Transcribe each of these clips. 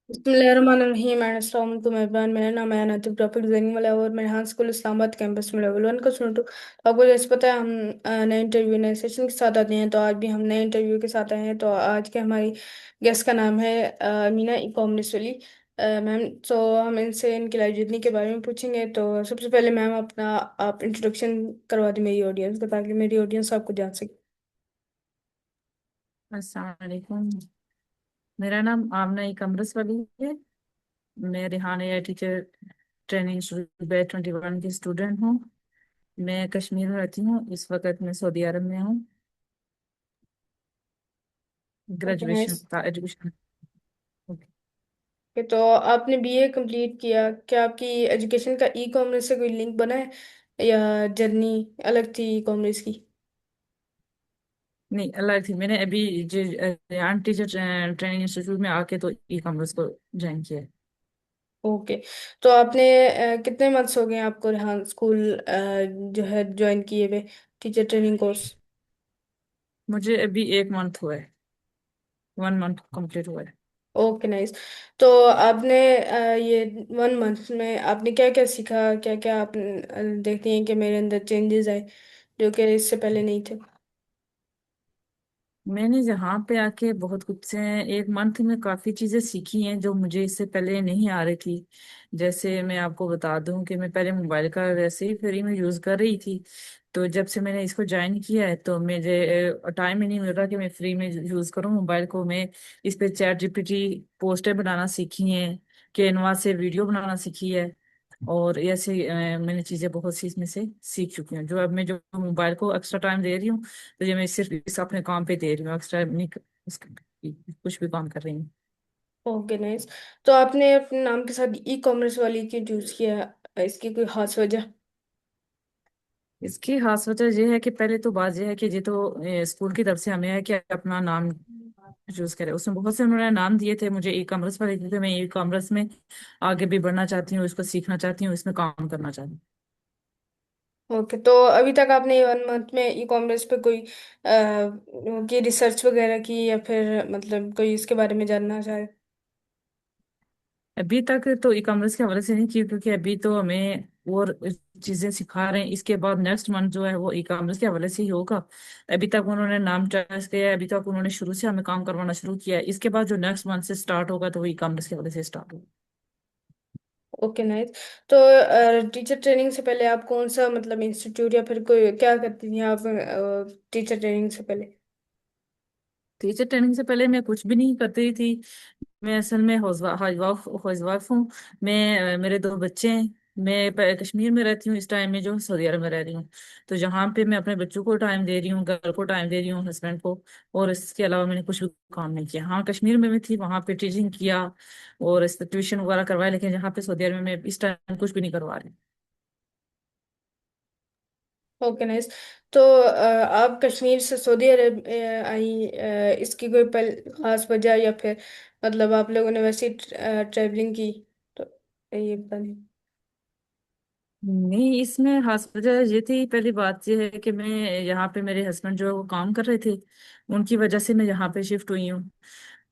बिस्मिल्लाहिर्रहमानिर्रहीम। मेरा नाम है अनातिब ग्राफिक डिजाइनिंग वाला है और मैं यहाँ स्कूल इस्लामाबाद कैंपस में लेवल 1 का स्टूडेंट हूँ। तो आपको जैसे पता है, हम नए इंटरव्यू नए सेशन के साथ आते हैं। तो आज भी हम नए इंटरव्यू के साथ आए हैं। तो आज के हमारी गेस्ट का नाम है मीना ई कॉमर्स वाली मैम। तो हम इनसे इनकी लाइफ जर्नी के बारे में पूछेंगे। तो सबसे पहले मैम, अपना आप इंट्रोडक्शन करवा दें मेरी ऑडियंस को, ताकि मेरी ऑडियंस आपको जान सके। अस्सलाम वालेकुम। मेरा नाम आमना एक अमृत वाली है। मैं Rihan AI teacher training batch 21 की स्टूडेंट हूँ। मैं कश्मीर में रहती हूँ, इस वक्त मैं सऊदी अरब में हूँ। Okay, graduation nice. का एजुकेशन। तो आपने बीए कंप्लीट किया, क्या आपकी एजुकेशन का ई कॉमर्स से कोई लिंक बना है, या जर्नी अलग थी ई कॉमर्स की? नहीं, अलग थी। मैंने अभी जो रिहान टीचर ट्रेनिंग इंस्टीट्यूट में आके तो ई कॉमर्स को ज्वाइन किया है। ओके। तो आपने कितने मंथ्स हो गए हैं आपको रेहान स्कूल जो है ज्वाइन किए हुए, टीचर ट्रेनिंग कोर्स? मुझे अभी 1 मंथ हुआ है। 1 मंथ कंप्लीट हुआ है। Okay, nice. तो आपने ये 1 मंथ में आपने क्या क्या सीखा, क्या क्या आप देखती हैं कि मेरे अंदर चेंजेस आए जो कि इससे पहले नहीं थे? मैंने यहाँ पे आके बहुत कुछ से 1 मंथ में काफी चीजें सीखी हैं जो मुझे इससे पहले नहीं आ रही थी। जैसे मैं आपको बता दूं कि मैं पहले मोबाइल का वैसे ही फ्री में यूज कर रही थी। तो जब से मैंने इसको ज्वाइन किया है तो मुझे टाइम ही नहीं मिल रहा कि मैं फ्री में यूज करूं मोबाइल को। मैं इस पे चैट जीपीटी पोस्टर बनाना सीखी है, कैनवा से वीडियो बनाना सीखी है। और ऐसे मैंने चीजें बहुत सी इसमें से सीख चुकी हूँ। जो अब मैं जो मोबाइल को एक्स्ट्रा टाइम दे रही हूँ, तो ये मैं सिर्फ इस अपने काम पे दे रही हूँ, एक्स्ट्रा नहीं कुछ भी काम कर रही हूँ। Okay, nice. तो आपने अपने नाम के साथ ई कॉमर्स वाली क्यों चूज किया, इसकी कोई खास वजह? इसकी खास वजह ये है कि पहले तो बात यह है कि ये तो स्कूल की तरफ से हमें है कि अपना नाम चूज करें। उसमें बहुत से उन्होंने नाम दिए थे मुझे ई कॉमर्स वाले, क्योंकि मैं ई कॉमर्स में आगे भी बढ़ना चाहती हूँ, इसको सीखना चाहती हूँ, इसमें काम करना चाहती हूँ। ओके। तो अभी तक आपने 1 मंथ में ई कॉमर्स पे कोई की रिसर्च वगैरह की, या फिर मतलब कोई इसके बारे में जानना चाहे? अभी तक तो ई कॉमर्स के हवाले से नहीं की, क्योंकि अभी तो हमें और चीजें सिखा रहे हैं। इसके बाद नेक्स्ट मंथ जो है वो ई कॉमर्स के हवाले से ही होगा। अभी तक उन्होंने नाम चॉइस किया है, अभी तक उन्होंने शुरू से हमें काम करवाना शुरू किया है। इसके बाद जो नेक्स्ट मंथ से स्टार्ट होगा तो वो ई कॉमर्स के हवाले से स्टार्ट होगा। Okay, nice. तो टीचर ट्रेनिंग से पहले आप कौन सा मतलब इंस्टीट्यूट या फिर कोई क्या करती थी आप टीचर ट्रेनिंग से पहले? टीचर ट्रेनिंग से पहले मैं कुछ भी नहीं करती थी। मैं असल में हाउस वाइफ हूँ। मैं मेरे 2 बच्चे हैं। मैं कश्मीर में रहती हूँ, इस टाइम में जो सऊदी अरब में रह रही हूँ। तो जहाँ पे मैं अपने बच्चों को टाइम दे रही हूँ, घर को टाइम दे रही हूँ, हस्बैंड को। और इसके अलावा मैंने कुछ भी काम नहीं किया। हाँ, कश्मीर में भी थी, वहाँ पे टीचिंग किया और इस ट्यूशन वगैरह करवाया, लेकिन यहाँ पे सऊदी अरब में मैं इस टाइम कुछ भी नहीं करवा रही। Okay, nice. तो आप कश्मीर से सऊदी अरब आई, इसकी कोई खास वजह, या फिर मतलब आप लोगों ने वैसे ट्रैवलिंग की? तो ये पता नहीं। नहीं, इसमें खास वजह ये थी, पहली बात ये है कि मैं यहाँ पे मेरे हस्बैंड जो है वो काम कर रहे थे, उनकी वजह से मैं यहाँ पे शिफ्ट हुई हूँ।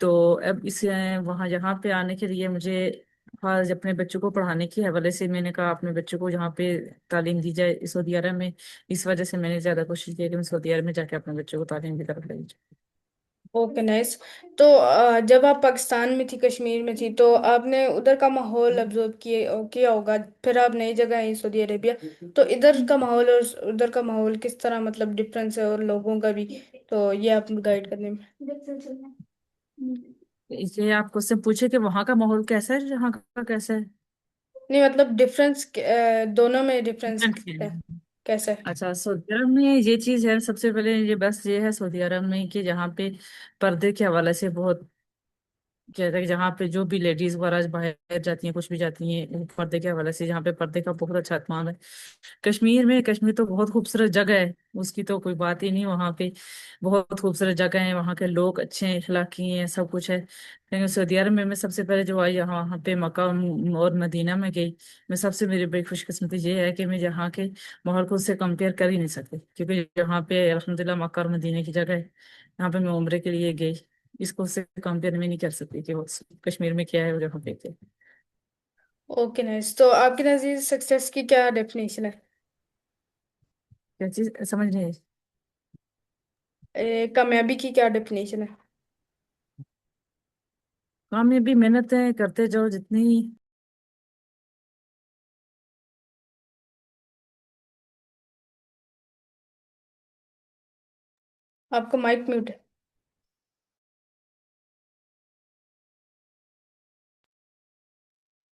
तो अब इस वहाँ यहाँ पे आने के लिए मुझे आज अपने बच्चों को पढ़ाने की हवाले से मैंने कहा अपने बच्चों को यहाँ पे तालीम दी जाए सऊदी अरब में। इस वजह से मैंने ज्यादा कोशिश की कि मैं सऊदी अरब में जाके अपने बच्चों को तालीम की तरफ ले जाऊँ। Okay, nice. तो जब आप पाकिस्तान में थी, कश्मीर में थी, तो आपने उधर का माहौल ऑब्जर्व किया होगा। फिर आप नई जगह आई सऊदी अरेबिया। तो इधर का माहौल और उधर का माहौल किस तरह मतलब डिफरेंस है, और लोगों का भी। तो ये आप गाइड करने में। इसलिए आप क्वेश्चन पूछे कि वहाँ का माहौल कैसा है, यहाँ का कैसा है। नहीं, मतलब डिफरेंस, दोनों में डिफरेंस डिफरेंट है, कैसा है? अच्छा, सऊदी अरब में ये चीज है, सबसे पहले ये बस ये है सऊदी अरब में कि जहाँ पे पर्दे के हवाले से बहुत कहते हैं कि जहाँ पे जो भी लेडीज वगैरह बाहर जाती हैं, कुछ भी जाती हैं, वो पर्दे के हवाले से जहाँ पे पर्दे का बहुत अच्छा इत्मीनान है। कश्मीर तो बहुत खूबसूरत जगह है, उसकी तो कोई बात ही नहीं। वहाँ पे बहुत खूबसूरत जगह है, वहाँ के लोग अच्छे हैं, अखलाकी हैं, सब कुछ है। लेकिन सऊदी अरब में मैं सबसे पहले जो आई यहाँ वहाँ पे मक्का और मदीना में गई। मैं सबसे मेरी बड़ी खुशकिस्मती ये है कि मैं यहाँ के माहौल को उससे कंपेयर कर ही नहीं सकती, क्योंकि यहाँ पे अल्हम्दुलिल्लाह मक्का और मदीने की जगह है। यहाँ पे मैं उम्रे के लिए गई। इसको से कंपेयर में नहीं कर सकती कि वो कश्मीर में क्या है और यहाँ पे क्या है। Okay nice. तो आपके नज़रिए सक्सेस की क्या डेफिनेशन है? क्या चीज समझ नहीं आई। कामयाबी की क्या डेफिनेशन है? काम में भी मेहनत करते जाओ जितनी। आपका माइक म्यूट है।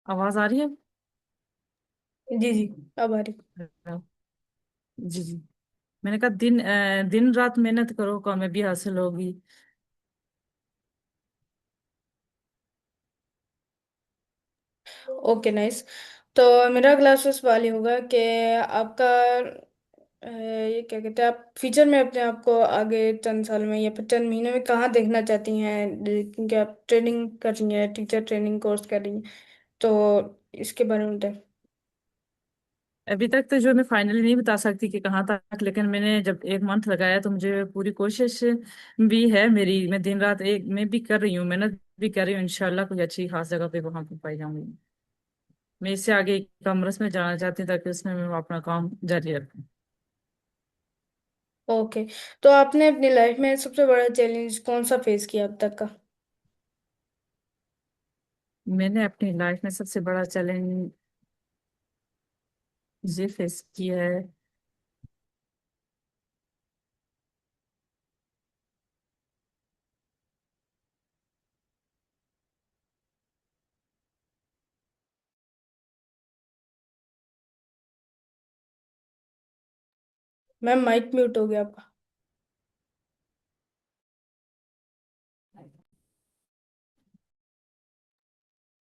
आवाज आ रही है। जी जी, अब आ रही। जी जी। मैंने कहा दिन रात मेहनत करो कामयाबी हासिल होगी। Okay nice. तो मेरा अगला सवाल ये होगा कि आपका ये क्या कहते हैं, आप फ्यूचर में अपने आप को आगे चंद साल में या फिर चंद महीनों में कहाँ देखना चाहती हैं? क्योंकि आप ट्रेनिंग कर रही हैं, टीचर ट्रेनिंग कोर्स कर रही हैं, तो इसके बारे में बताएं। अभी तक तो जो मैं फाइनली नहीं बता सकती कि कहाँ तक, लेकिन मैंने जब 1 मंथ लगाया तो मुझे पूरी कोशिश भी है मेरी। मैं दिन रात एक मैं भी कर रही हूँ, मेहनत भी कर रही हूँ। इंशाल्लाह कोई अच्छी खास जगह पे वहां पे पाई जाऊंगी। मैं इससे आगे कॉमर्स में जाना चाहती हूँ ताकि उसमें मैं अपना काम जारी रखूँ। ओके। तो आपने अपनी लाइफ में सबसे बड़ा चैलेंज कौन सा फेस किया अब तक का? मैंने अपनी लाइफ में सबसे बड़ा चैलेंज ये फेस किया है। मैम माइक म्यूट हो गया आपका।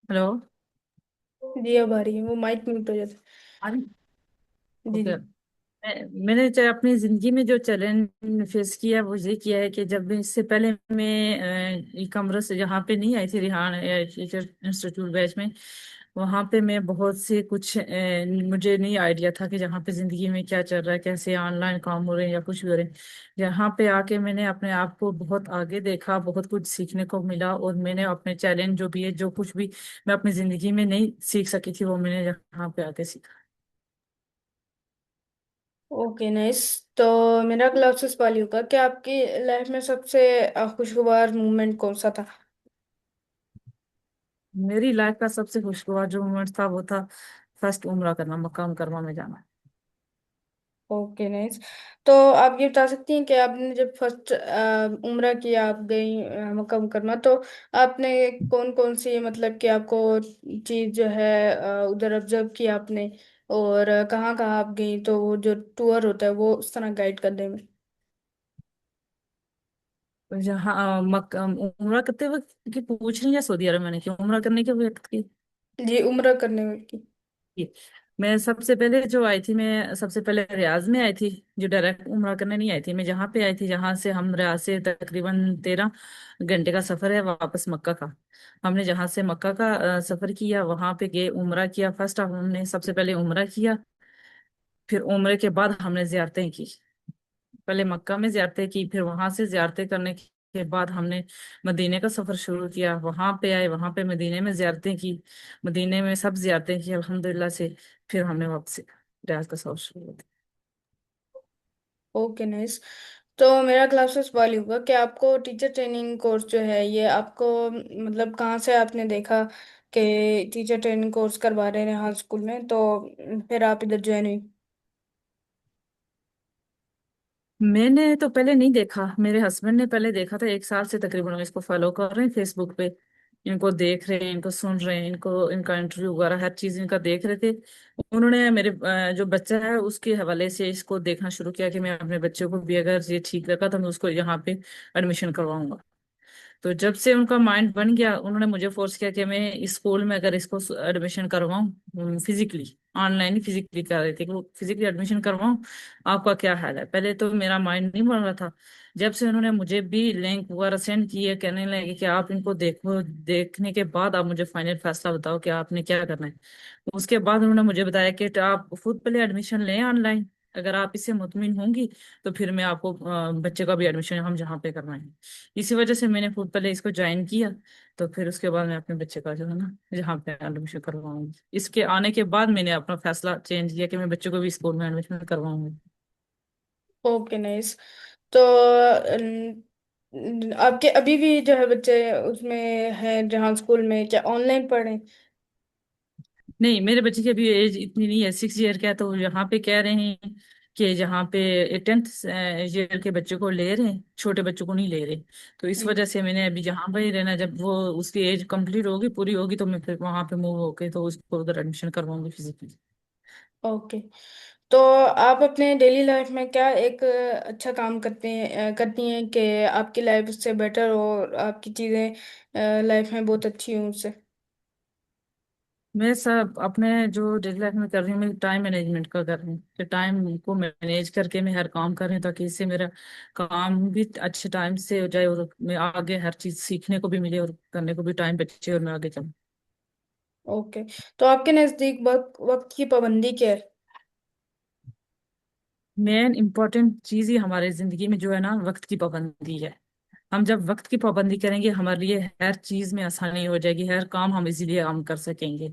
हेलो। जी अब आ रही है, वो माइक म्यूट हो जाता है। जी ओके। जी। मैंने अपनी जिंदगी में जो चैलेंज फेस किया वो ये किया है कि जब इससे पहले मैं ई कॉमर्स जहाँ पे नहीं आई थी, रिहान टीचर इंस्टीट्यूट बैच में, वहाँ पे मैं बहुत से कुछ मुझे नहीं आइडिया था कि जहाँ पे जिंदगी में क्या चल रहा है, कैसे ऑनलाइन काम हो रहे हैं या कुछ भी हो रहे हैं। यहाँ पे आके मैंने अपने आप को बहुत आगे देखा, बहुत कुछ सीखने को मिला, और मैंने अपने चैलेंज जो भी है, जो कुछ भी मैं अपनी जिंदगी में नहीं सीख सकी थी, वो मैंने यहाँ पे आके सीखा। Okay nice. तो मेरा अगला आपसे सवाल ये होगा कि आपकी लाइफ में सबसे खुशगवार मोमेंट कौन सा था? मेरी लाइफ का सबसे खुशगवार जो मोमेंट था वो था फर्स्ट उम्रा करना, मक्का मुकरमा में जाना। Okay nice. तो आप ये बता सकती हैं कि आपने जब फर्स्ट उम्रा किया, आप गई मक्का मुकरमा, तो आपने कौन कौन सी, मतलब कि आपको चीज़ जो है उधर ऑब्जर्व किया आपने, और कहाँ कहाँ आप गई, तो वो जो टूर होता है वो उस तरह गाइड कर दें हमें। जहाँ मक्का उम्रा करते वक्त की पूछ रही है, सऊदी अरब मैंने की उम्रा करने के वक्त की। जी, उम्रा करने की। मैं सबसे पहले जो आई थी, मैं सबसे पहले रियाज में आई थी। जो डायरेक्ट उम्रा करने नहीं आई थी, मैं जहाँ पे आई थी, जहाँ से हम रियाज से तकरीबन 13 घंटे का सफर है वापस मक्का का। हमने जहाँ से मक्का का सफर किया, वहां पे गए, उम्रा किया। फर्स्ट हमने सबसे पहले उम्रा किया, फिर उम्रे के बाद हमने जियारतें की। पहले मक्का में जियारतें की, फिर वहां से जियारतें करने के बाद हमने मदीने का सफर शुरू किया। वहां पे आए, वहां पे मदीने में जियारतें की, मदीने में सब जियारतें की अल्हम्दुलिल्लाह से। फिर हमने वापस रियाज का सफर शुरू किया। Okay nice. तो मेरा क्लास से सवाल ही होगा कि आपको टीचर ट्रेनिंग कोर्स जो है ये आपको, मतलब कहाँ से आपने देखा कि टीचर ट्रेनिंग कोर्स करवा रहे हैं हर स्कूल में, तो फिर आप इधर ज्वाइन हुई? मैंने तो पहले नहीं देखा, मेरे हस्बैंड ने पहले देखा था। 1 साल से तकरीबन हम इसको फॉलो कर रहे हैं फेसबुक पे। इनको देख रहे हैं, इनको सुन रहे हैं, इनको इनका इंटरव्यू वगैरह हर चीज इनका देख रहे थे। उन्होंने मेरे जो बच्चा है उसके हवाले से इसको देखना शुरू किया कि मैं अपने बच्चे को भी अगर ये ठीक लगा तो मैं उसको यहाँ पे एडमिशन करवाऊंगा। तो जब से उनका माइंड बन गया, उन्होंने मुझे फोर्स किया कि मैं इस स्कूल में अगर इसको एडमिशन करवाऊं फिजिकली, ऑनलाइन ही फिजिकली कर रहे थे कि वो फिजिकली एडमिशन करवाऊं, आपका क्या हाल है। पहले तो मेरा माइंड नहीं बन रहा था। जब से उन्होंने मुझे भी लिंक वगैरह सेंड किए, कहने लगे कि आप इनको देखो, देखने के बाद आप मुझे फाइनल फैसला बताओ कि आपने क्या करना है। उसके बाद उन्होंने मुझे बताया कि आप खुद पहले एडमिशन लें ऑनलाइन, अगर आप इससे मुतमिन होंगी तो फिर मैं आपको बच्चे का भी एडमिशन हम जहाँ पे करवाएंगे। इसी वजह से मैंने खुद पहले इसको ज्वाइन किया, तो फिर उसके बाद मैं अपने बच्चे का जो है ना जहाँ पे एडमिशन करवाऊंगी। इसके आने के बाद मैंने अपना फैसला चेंज किया कि मैं बच्चे को भी स्कूल में एडमिशन करवाऊंगी। Okay nice. तो आपके अभी भी जो है बच्चे उसमें हैं जहाँ स्कूल में, क्या ऑनलाइन पढ़ रहे हैं? नहीं, मेरे बच्चे की अभी एज इतनी नहीं है, 6 ईयर का है, तो यहाँ पे कह रहे हैं कि जहाँ पे 10th ईयर के बच्चे को ले रहे हैं, छोटे बच्चों को नहीं ले रहे। तो इस हम्म। वजह से मैंने अभी जहाँ पे ही रहना, जब वो उसकी एज कंप्लीट होगी, पूरी होगी, तो मैं फिर वहां पे मूव होके तो उसको उधर एडमिशन करवाऊंगी फिजिकली। ओके। तो आप अपने डेली लाइफ में क्या एक अच्छा काम करती हैं कि आपकी लाइफ उससे बेटर हो और आपकी चीज़ें लाइफ में बहुत अच्छी हों उससे? मैं सब अपने जो डेली लाइफ में कर रही हूँ, मैं टाइम मैनेजमेंट का कर रही हूँ कि टाइम को मैनेज करके मैं हर काम कर रही हूँ, ताकि इससे मेरा काम भी अच्छे टाइम से हो जाए और मैं आगे हर चीज सीखने को भी मिले और करने को भी टाइम बचे और मैं आगे चलूँ। ओके। तो आपके नज़दीक वक्त वक्त की पाबंदी क्या है? मेन इम्पोर्टेंट चीज ही हमारे जिंदगी में जो है ना, वक्त की पाबंदी है। हम जब वक्त की पाबंदी करेंगे, हमारे लिए हर चीज में आसानी हो जाएगी, हर काम हम इजीली हम कर सकेंगे।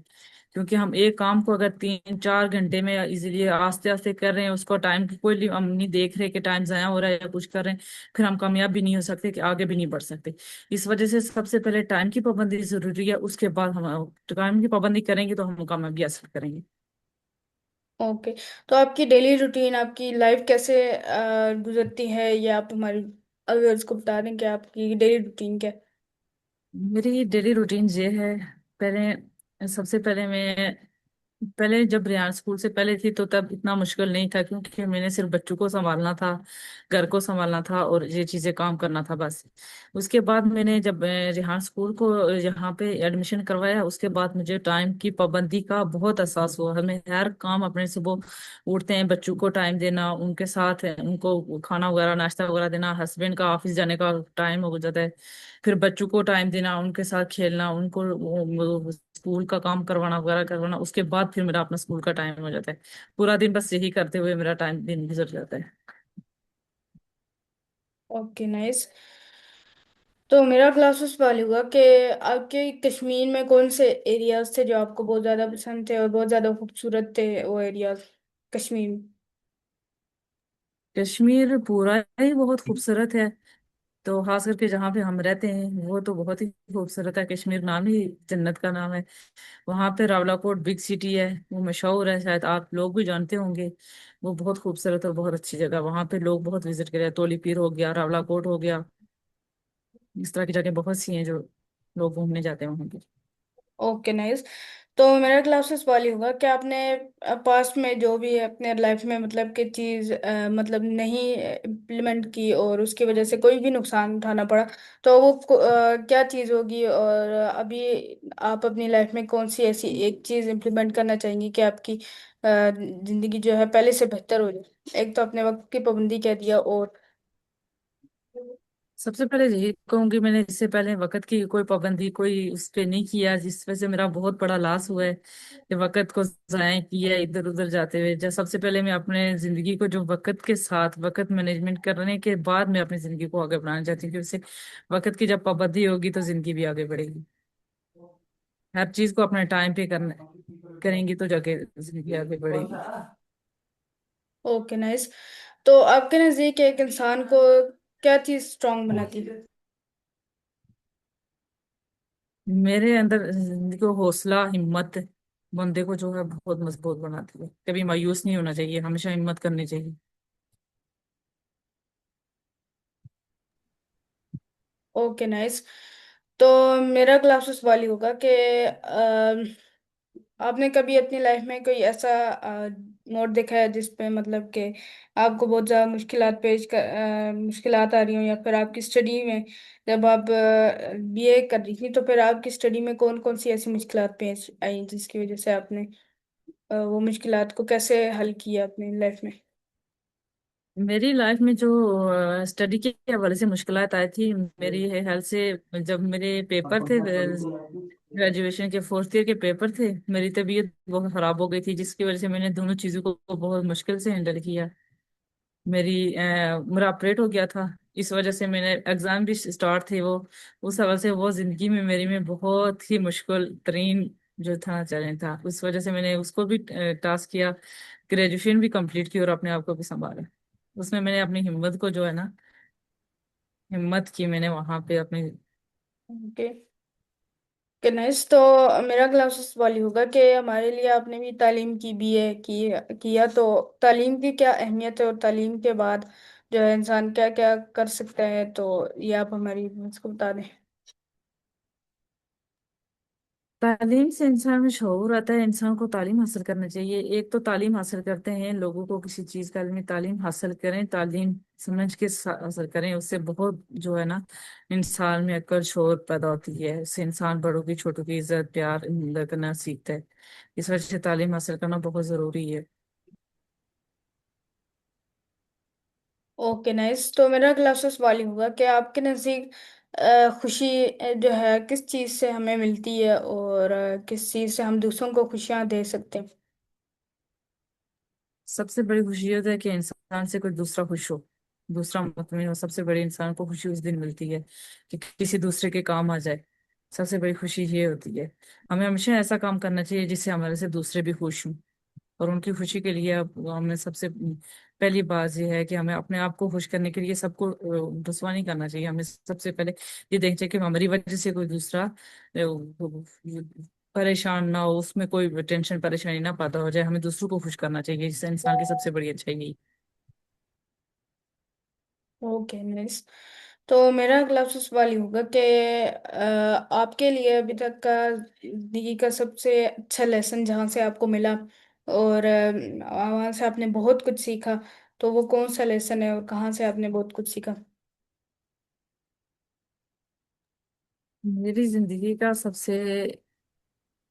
क्योंकि हम एक काम को अगर 3-4 घंटे में इजीली आस्ते आस्ते कर रहे हैं, उसको टाइम की कोई हम नहीं देख रहे कि टाइम जाया हो रहा है या कुछ कर रहे हैं, फिर हम कामयाब भी नहीं हो सकते, कि आगे भी नहीं बढ़ सकते। इस वजह से सबसे पहले टाइम की पाबंदी जरूरी है, उसके बाद हम टाइम की पाबंदी करेंगे तो हम कामयाबी हासिल करेंगे। ओके। तो आपकी डेली रूटीन, आपकी लाइफ कैसे गुजरती है, या आप हमारी अगर उसको बता दें कि आपकी डेली रूटीन क्या है? मेरी डेली रूटीन ये है। पहले सबसे पहले मैं पहले जब रियान स्कूल से पहले थी तो तब इतना मुश्किल नहीं था, क्योंकि मैंने सिर्फ बच्चों को संभालना था, घर को संभालना था और ये चीजें काम करना था बस। उसके बाद मैंने जब रिहान स्कूल को यहाँ पे एडमिशन करवाया, उसके बाद मुझे टाइम की पाबंदी का बहुत एहसास हुआ। हमें हर काम अपने सुबह उठते हैं, बच्चों को टाइम देना, उनके साथ उनको खाना वगैरह नाश्ता वगैरह देना, हस्बैंड का ऑफिस जाने का टाइम हो जाता है, फिर बच्चों को टाइम देना, उनके साथ खेलना, उनको वो स्कूल का काम करवाना वगैरह करवाना, उसके बाद फिर मेरा अपना स्कूल का टाइम हो जाता है। पूरा दिन बस यही करते हुए मेरा टाइम दिन गुजर जाता है। Okay nice. तो मेरा क्लास उस वाली हुआ कि आपके कश्मीर में कौन से एरियाज थे जो आपको बहुत ज़्यादा पसंद थे और बहुत ज़्यादा खूबसूरत थे वो एरियाज कश्मीर में? कश्मीर पूरा ही बहुत खूबसूरत है। तो खास करके जहाँ पे हम रहते हैं वो तो बहुत ही खूबसूरत है। कश्मीर नाम ही जन्नत का नाम है। वहाँ पे रावलाकोट बिग सिटी है, वो मशहूर है, शायद आप लोग भी जानते होंगे। वो बहुत खूबसूरत और बहुत अच्छी जगह, वहाँ पे लोग बहुत विजिट करे, तोली पीर हो गया, रावलाकोट हो गया, इस तरह की जगह बहुत सी हैं जो लोग घूमने जाते हैं वहाँ पे। Okay nice. तो मेरा क्लासेस वाली होगा कि आपने पास्ट में जो भी अपने लाइफ में मतलब कि चीज़ मतलब नहीं इम्प्लीमेंट की और उसकी वजह से कोई भी नुकसान उठाना पड़ा, तो वो क्या चीज़ होगी? और अभी आप अपनी लाइफ में कौन सी ऐसी एक चीज़ इम्प्लीमेंट करना चाहेंगी कि आपकी ज़िंदगी जो है पहले से बेहतर हो जाए? एक तो आपने वक्त की पाबंदी कह दिया, और सबसे पहले यही कहूंगी, मैंने इससे पहले वक्त की कोई पाबंदी कोई उस पे नहीं किया, जिस वजह से मेरा बहुत बड़ा लॉस हुआ है कि वक्त को जाया किया इधर उधर जाते हुए। जब सबसे पहले मैं अपने जिंदगी को जो वक्त के साथ वक्त मैनेजमेंट करने के बाद मैं अपनी जिंदगी को आगे बढ़ाना चाहती हूँ, क्योंकि उससे वक्त की जब पाबंदी होगी तो जिंदगी भी आगे बढ़ेगी। हर चीज को अपने टाइम पे करना करेंगी तो जाके जिंदगी आगे बढ़ेगी। Okay nice. तो आपके नज़दीक एक इंसान को क्या चीज़ स्ट्रांग बनाती है? मेरे अंदर जिंदगी को हौसला हिम्मत बंदे को जो है बहुत मजबूत बनाती है। कभी मायूस नहीं होना चाहिए, हमेशा हिम्मत करनी चाहिए। Okay nice. तो मेरा क्लासेस वाली होगा कि आपने कभी अपनी लाइफ में कोई ऐसा मोड देखा है जिसपे मतलब कि आपको बहुत ज़्यादा मुश्किलात आ रही हो, या फिर आपकी स्टडी में जब आप बीए कर रही थी तो फिर आपकी स्टडी में कौन कौन सी ऐसी मुश्किलात पेश आई जिसकी वजह से आपने वो मुश्किलात को कैसे हल किया अपनी लाइफ में? मेरी लाइफ में जो स्टडी के हवाले से मुश्किलात आई थी, मेरी हेल्थ से, जब मेरे पेपर थे ग्रेजुएशन के फोर्थ ईयर के पेपर थे, मेरी तबीयत बहुत खराब हो गई थी, जिसकी वजह से मैंने दोनों चीजों को बहुत मुश्किल से हैंडल किया। मेरा ऑपरेट हो गया था, इस वजह से मैंने एग्जाम भी स्टार्ट थे वो, उस वजह से वो जिंदगी में मेरी में बहुत ही मुश्किल तरीन जो था चैलेंज था, उस वजह से मैंने उसको भी टास्क किया, ग्रेजुएशन भी कंप्लीट की और अपने आप को भी संभाला। उसमें मैंने अपनी हिम्मत को जो है ना, हिम्मत की मैंने वहां पे अपनी। ओके। गणेश, तो मेरा क्लास वाली होगा कि हमारे लिए आपने भी तालीम की, बीए की किया, तो तालीम की क्या अहमियत है और तालीम के बाद जो है इंसान क्या क्या कर सकता है, तो ये आप हमारी मुझको बता दें। तालीम से इंसान में शऊर आता है, इंसान को तालीम हासिल करना चाहिए। एक तो तालीम हासिल करते हैं, लोगों को किसी चीज का में तालीम हासिल करें, तालीम समझ के हासिल करें, उससे बहुत जो है ना, इंसान में अक्ल शऊर पैदा होती है, उससे इंसान बड़ों की छोटों की इज्जत प्यार करना सीखता है। इस वजह से तालीम हासिल करना बहुत जरूरी है। ओके नाइस, तो मेरा क्लासेस वाली होगा कि आपके नज़दीक खुशी जो है किस चीज़ से हमें मिलती है, और किस चीज़ से हम दूसरों को खुशियाँ दे सकते हैं। सबसे बड़ी खुशी ये होता है कि इंसान से कोई दूसरा खुश हो, दूसरा मुतमिन हो। सबसे बड़ी इंसान को खुशी उस दिन मिलती है कि किसी दूसरे के काम आ जाए। सबसे बड़ी खुशी ये होती है। हमें हमेशा ऐसा काम करना चाहिए जिससे हमारे से दूसरे भी खुश हों, और उनकी खुशी के लिए अब हमें सबसे पहली बात यह है कि हमें अपने आप को खुश करने के लिए सबको रुसवा नहीं करना चाहिए। हमें सबसे पहले ये देखना चाहिए कि हमारी वजह से कोई दूसरा परेशान ना हो, उसमें कोई टेंशन परेशानी ना पैदा हो जाए। हमें दूसरों को खुश करना चाहिए, जिससे इंसान की सबसे बड़ी अच्छाई यही। ओके नाइस, तो मेरा क्लासेस वाली होगा कि आपके लिए अभी तक का जिंदगी का सबसे अच्छा लेसन जहाँ से आपको मिला, और वहाँ से आपने बहुत कुछ सीखा, तो वो कौन सा लेसन है और कहाँ से आपने बहुत कुछ सीखा। मेरी जिंदगी का सबसे,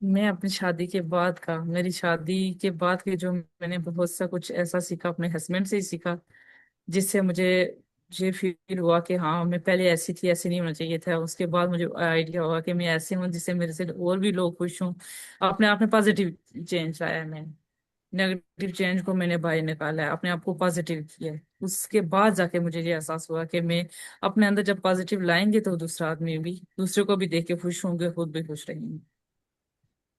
मैं अपनी शादी के बाद का, मेरी शादी के बाद के जो मैंने बहुत सा कुछ ऐसा सीखा अपने हस्बैंड से ही सीखा, जिससे मुझे ये फील हुआ कि हाँ मैं पहले ऐसी थी, ऐसे नहीं होना चाहिए था। उसके बाद मुझे आइडिया हुआ कि मैं ऐसे हूँ जिससे मेरे से और भी लोग खुश हों। अपने आप में पॉजिटिव चेंज लाया है मैंने, नेगेटिव चेंज को मैंने बाहर निकाला है, अपने आप को पॉजिटिव किया है। उसके बाद जाके मुझे ये एहसास हुआ कि मैं अपने अंदर जब पॉजिटिव लाएंगे तो दूसरा आदमी भी, दूसरे को भी देख के खुश होंगे, खुद भी खुश रहेंगे।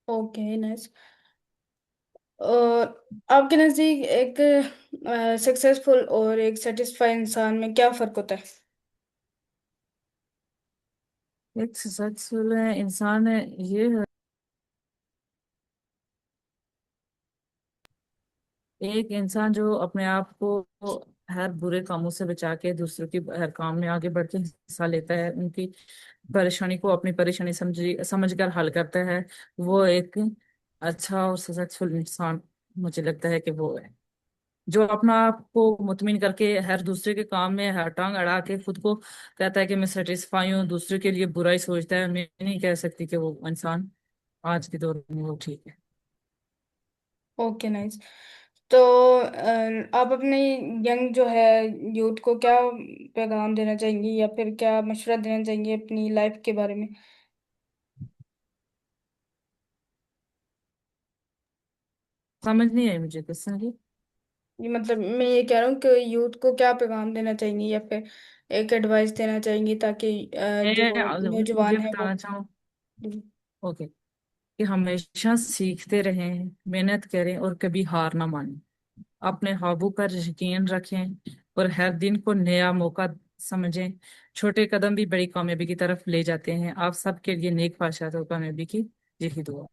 ओके नाइस, और आपके नज़दीक एक सक्सेसफुल और एक सेटिस्फाई इंसान में क्या फ़र्क होता है। एक सक्सेसफुल इंसान है ये है, एक इंसान जो अपने आप को हर बुरे कामों से बचा के दूसरों की हर काम में आगे बढ़ के हिस्सा लेता है, उनकी परेशानी को अपनी परेशानी समझ कर हल करता है। वो एक अच्छा और सक्सेसफुल इंसान मुझे लगता है कि वो है, जो अपना आप को मुतमिन करके हर दूसरे के काम में हर टांग अड़ा के खुद को कहता है कि मैं सेटिस्फाई हूँ, दूसरे के लिए बुरा ही सोचता है। मैं नहीं कह सकती कि वो इंसान आज के दौर में वो ठीक है। ओके नाइस, तो आप अपने यंग जो है यूथ को क्या पैगाम देना चाहेंगी, या फिर क्या मशवरा देना चाहेंगी अपनी लाइफ के बारे में। समझ नहीं आई मुझे क्वेश्चन की। ये मतलब मैं ये कह रहा हूँ कि यूथ को क्या पैगाम देना चाहेंगी, या फिर एक एडवाइस देना चाहेंगी, ताकि जो मैं नौजवान ये है वो। बताना चाहूँ, ओके, कि हमेशा सीखते रहें, मेहनत करें और कभी हार ना मानें, अपने ख्वाबों पर यकीन रखें और हर दिन को नया मौका समझें। छोटे कदम भी बड़ी कामयाबी की तरफ ले जाते हैं। आप सबके लिए नेक ख्वाहिशात और कामयाबी की यही दुआ।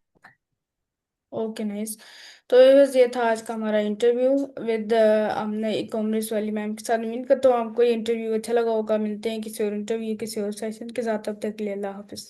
ओके नाइस, तो ये बस ये था आज का हमारा इंटरव्यू विद हमने ई कॉमर्स वाली मैम के साथ। उम्मीद करता हूँ आपको ये इंटरव्यू अच्छा लगा होगा। मिलते हैं किसी और इंटरव्यू किसी और सेशन के साथ, तब तक के लिए अल्लाह हाफिज।